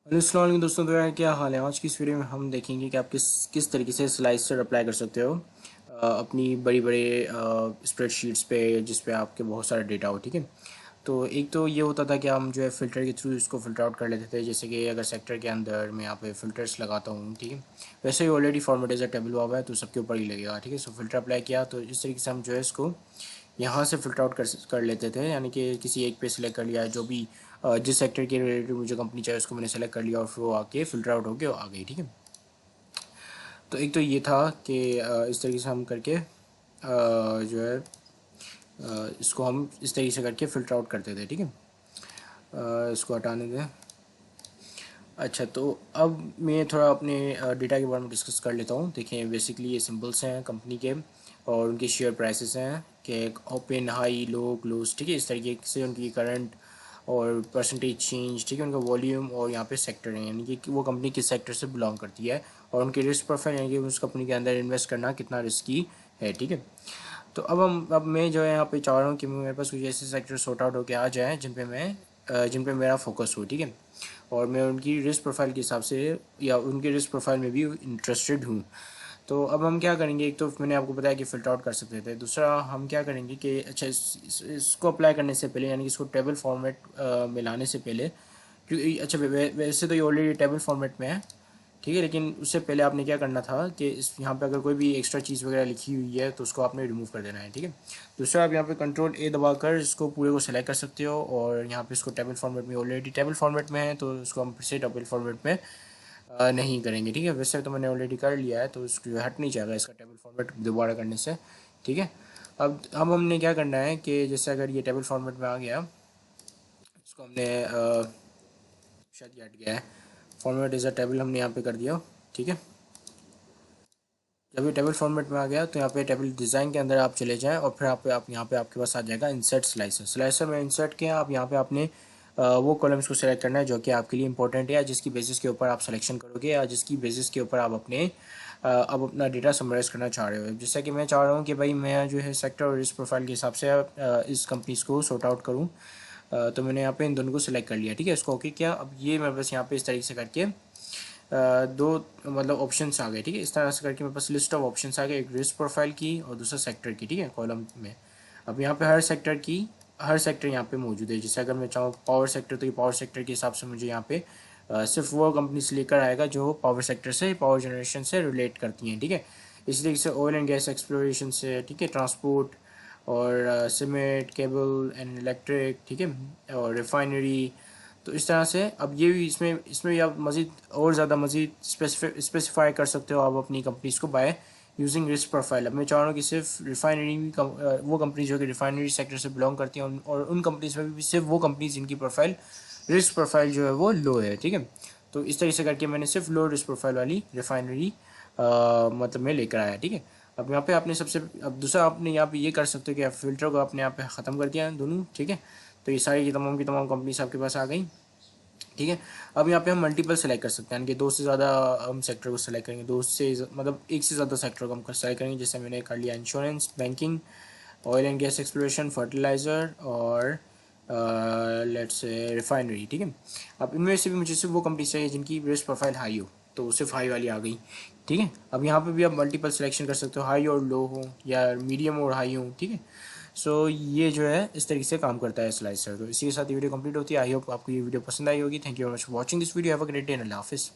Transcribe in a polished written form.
Hello अस्सलाम वालेकुम दोस्तों। तो यार क्या हाल है। आज की इस वीडियो में हम देखेंगे कि आप किस किस तरीके से स्लाइसर अप्लाई कर सकते हो अपनी बड़ी बड़े स्प्रेडशीट्स पे जिस पे आपके बहुत सारा डेटा हो। ठीक है, तो एक तो ये होता था कि हम जो है फ़िल्टर के थ्रू इसको फ़िल्टर आउट कर लेते थे। जैसे कि अगर सेक्टर के अंदर मैं यहाँ पे फ़िल्टर्स लगाता हूँ, ठीक है, वैसे ही already format as a table हुआ हुआ है तो सबके ऊपर ही लगेगा। ठीक है, सो फ़िल्टर अप्लाई किया तो इस तरीके से हम जो है इसको यहाँ से फ़िल्टर आउट कर लेते थे। यानी कि किसी एक पे सिलेक्ट कर लिया, जो भी जिस सेक्टर के रिलेटेड मुझे कंपनी चाहिए उसको मैंने सेलेक्ट कर लिया और फिर वो आके फ़िल्टर आउट होके आ गई। ठीक है, तो एक तो ये था कि इस तरीके से हम करके जो है इसको हम इस तरीके से करके फ़िल्टर आउट करते थे। ठीक है, इसको हटाने दें। अच्छा, तो अब मैं थोड़ा अपने डेटा के बारे में डिस्कस कर लेता हूँ। देखें, बेसिकली ये सिंबल्स हैं कंपनी के और उनके शेयर प्राइसेस हैं कि ओपन, हाई, लो, क्लोज। ठीक है, इस तरीके से उनकी करंट और परसेंटेज चेंज। ठीक है, उनका वॉल्यूम और यहाँ पे सेक्टर है, यानी कि वो कंपनी किस सेक्टर से बिलोंग करती है, और उनकी रिस्क प्रोफाइल, यानी कि उस कंपनी के अंदर इन्वेस्ट करना कितना रिस्की है। ठीक है, तो अब मैं जो है यहाँ पे चाह रहा हूँ कि मेरे पास कुछ ऐसे सेक्टर सॉर्ट आउट होकर आ जाए जिन पे मेरा फोकस हो। ठीक है, और मैं उनकी रिस्क प्रोफाइल के हिसाब से या उनके रिस्क प्रोफाइल में भी इंटरेस्टेड हूँ। तो अब हम क्या करेंगे, एक तो मैंने आपको बताया कि फ़िल्टर आउट कर सकते थे। दूसरा हम क्या करेंगे कि अच्छा इसको अप्लाई करने से पहले, यानी कि इसको टेबल फॉर्मेट में लाने से पहले, क्योंकि अच्छा वैसे तो ये ऑलरेडी टेबल फॉर्मेट में है। ठीक है, लेकिन उससे पहले आपने क्या करना था कि इस यहाँ पे अगर कोई भी एक्स्ट्रा चीज़ वगैरह लिखी हुई है तो उसको आपने रिमूव कर देना है। ठीक है, दूसरा आप यहाँ पे कंट्रोल ए दबाकर इसको पूरे को सेलेक्ट कर सकते हो और यहाँ पे इसको टेबल फॉर्मेट में, ऑलरेडी टेबल फॉर्मेट में है तो इसको हम फिर से टेबल फॉर्मेट में नहीं करेंगे। ठीक है, वैसे तो मैंने ऑलरेडी कर लिया है तो उसको हट नहीं जाएगा इसका टेबल फॉर्मेट दोबारा करने से। ठीक है, अब हमने क्या करना है कि जैसे अगर ये टेबल फॉर्मेट में आ गया, इसको हमने शायद ये हट गया है, फॉर्मेट इज़ अ टेबल हमने यहाँ पे कर दिया। ठीक है, जब ये टेबल फॉर्मेट में आ गया तो यहाँ पे टेबल डिज़ाइन के अंदर आप चले जाएं और फिर आप यहाँ पे आपके पास आ जाएगा इंसर्ट स्लाइसर। स्लाइसर में इंसर्ट किया, आप यहाँ पे आपने वो कॉलम्स को सेलेक्ट करना है जो कि आपके लिए इंपॉर्टेंट है, या जिसकी बेसिस के ऊपर आप सिलेक्शन करोगे, या जिसकी बेसिस के ऊपर आप अब अपना डेटा समराइज़ करना चाह रहे हो। जैसा कि मैं चाह रहा हूँ कि भाई मैं जो है सेक्टर और रिस्क प्रोफाइल के हिसाब से इस कंपनीज को सॉर्ट आउट करूँ, तो मैंने यहाँ पे इन दोनों को सिलेक्ट कर लिया। ठीक है, इसको ओके किया। अब ये मैं बस यहाँ पे इस तरीके से करके दो मतलब ऑप्शंस आ गए। ठीक है, इस तरह से करके मेरे पास लिस्ट ऑफ ऑप्शंस आ गए, एक रिस्क प्रोफाइल की और दूसरा सेक्टर की। ठीक है, कॉलम में अब यहाँ पे हर सेक्टर यहाँ पे मौजूद है। जैसे अगर मैं चाहूँ पावर सेक्टर, तो ये पावर सेक्टर के हिसाब से मुझे यहाँ पे सिर्फ वो कंपनी से लेकर आएगा जो पावर सेक्टर से, पावर जनरेशन से रिलेट करती हैं। ठीक है, इसी तरीके से ऑयल एंड गैस एक्सप्लोरेशन से, ठीक है, ट्रांसपोर्ट और सीमेंट, केबल एंड इलेक्ट्रिक, ठीक है, और रिफाइनरी। तो इस तरह से अब ये भी इसमें भी आप मज़ीद और ज़्यादा मज़ीद स्पेसिफाई कर सकते हो आप अपनी कंपनीज को बाय यूजिंग रिस्क प्रोफाइल। अब मैं चाह रहा हूँ कि सिर्फ रिफाइनरी वो कंपनी जो कि रिफाइनरी सेक्टर से बिलोंग करती हैं और उन कंपनीज में भी सिर्फ वो कंपनीज जिनकी प्रोफाइल रिस्क प्रोफाइल जो है वो लो है। ठीक है, तो इस तरीके से करके मैंने सिर्फ लो रिस्क प्रोफाइल वाली रिफाइनरी मतलब में लेकर आया। ठीक है, अब यहाँ पे आपने अब दूसरा आपने यहाँ पे ये कर सकते हो कि आप फिल्टर को आपने यहाँ पे ख़त्म कर दिया दोनों। ठीक है, तो ये सारी की तमाम कंपनीज आपके पास आ गई। ठीक है, अब यहाँ पे हम मल्टीपल सेलेक्ट कर सकते हैं, यानी कि दो से ज़्यादा हम सेक्टर को सेलेक्ट करेंगे, मतलब एक से ज़्यादा सेक्टर को हम सेलेक्ट करेंगे। जैसे मैंने कर लिया insurance, banking, oil and gas exploration, fertiliser और लेट्स से रिफाइनरी। ठीक है, अब इनमें से भी मुझे सिर्फ वो कंपनी चाहिए जिनकी रिस्क प्रोफाइल हाई हो, तो सिर्फ हाई वाली आ गई। ठीक है, अब यहाँ पे भी आप मल्टीपल सिलेक्शन कर सकते हो, हाई और लो हो या मीडियम और हाई हो। ठीक है, सो ये जो है इस तरीके से काम करता है स्लाइसर। तो इसी के साथ ये वीडियो कंप्लीट होती है। आई होप आपको ये वीडियो पसंद आई होगी। Thank you very much for watching this video. Have a great day and अल्लाह हाफिज़।